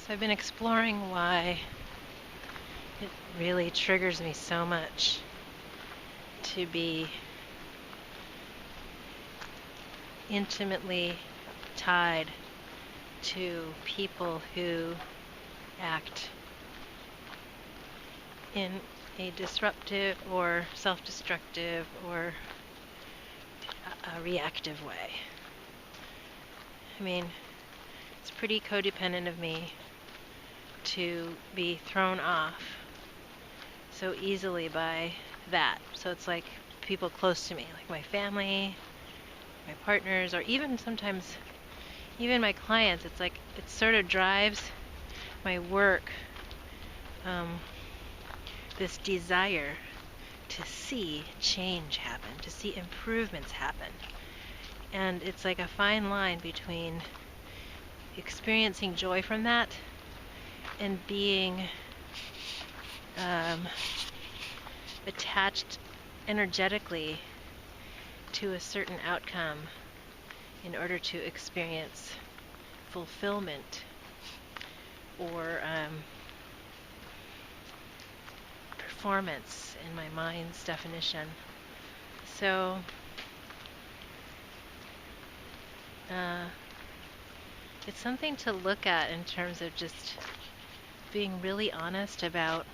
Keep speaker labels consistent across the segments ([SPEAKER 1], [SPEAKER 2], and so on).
[SPEAKER 1] So I've been exploring why it really triggers me so much to be intimately tied to people who act in a disruptive or self-destructive or a reactive way. I mean, it's pretty codependent of me to be thrown off so easily by that. So it's like people close to me, like my family, my partners, or even sometimes even my clients. It's like it sort of drives my work, this desire to see change happen, to see improvements happen. And it's like a fine line between experiencing joy from that and being attached energetically to a certain outcome in order to experience fulfillment or performance in my mind's definition. So it's something to look at in terms of just being really honest about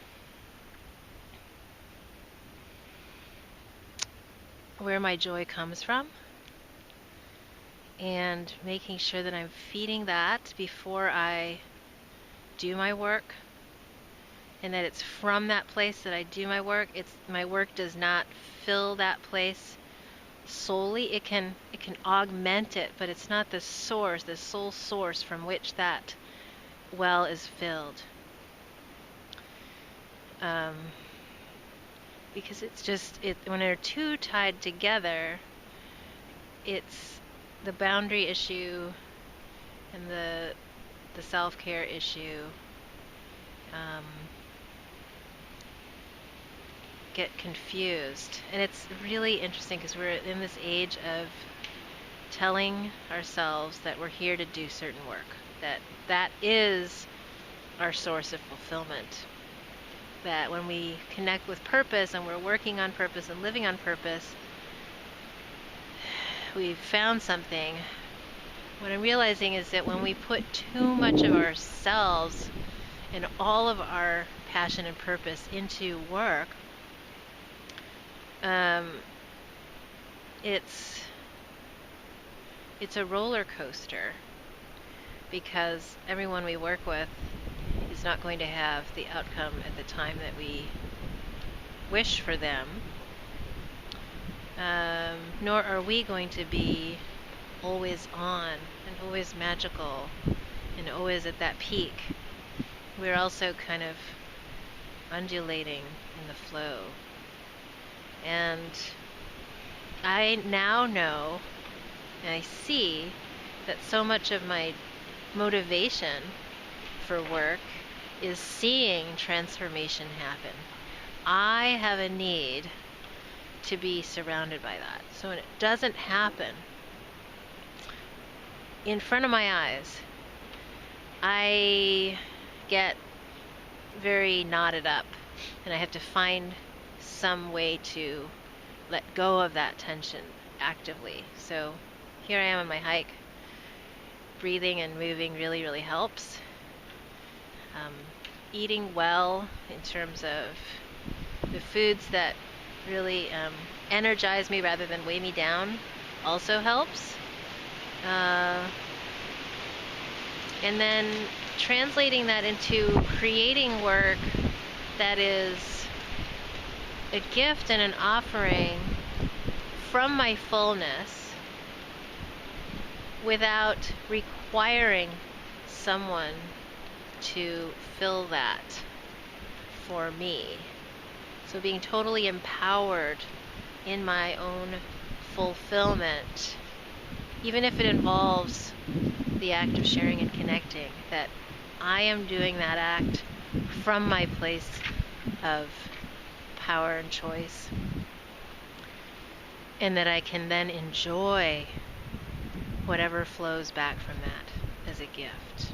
[SPEAKER 1] where my joy comes from and making sure that I'm feeding that before I do my work, and that it's from that place that I do my work. My work does not fill that place solely. It can augment it, but it's not the source, the sole source from which that well is filled. Because it's just when they're too tied together, it's the boundary issue and the self-care issue get confused. And it's really interesting because we're in this age of telling ourselves that we're here to do certain work, that is our source of fulfillment, that when we connect with purpose and we're working on purpose and living on purpose, we've found something. What I'm realizing is that when we put too much of ourselves and all of our passion and purpose into work, it's a roller coaster, because everyone we work with is not going to have the outcome at the time that we wish for them, nor are we going to be always on and always magical and always at that peak. We're also kind of undulating in the flow. And I now know and I see that so much of my motivation for work is seeing transformation happen. I have a need to be surrounded by that. So when it doesn't happen in front of my eyes, I get very knotted up, and I have to find some way to let go of that tension actively. So here I am on my hike. Breathing and moving really, really helps. Eating well in terms of the foods that really energize me rather than weigh me down also helps. And then translating that into creating work that is a gift and an offering from my fullness without requiring someone to fill that for me. So being totally empowered in my own fulfillment, even if it involves the act of sharing and connecting, that I am doing that act from my place of power and choice, and that I can then enjoy whatever flows back from that as a gift.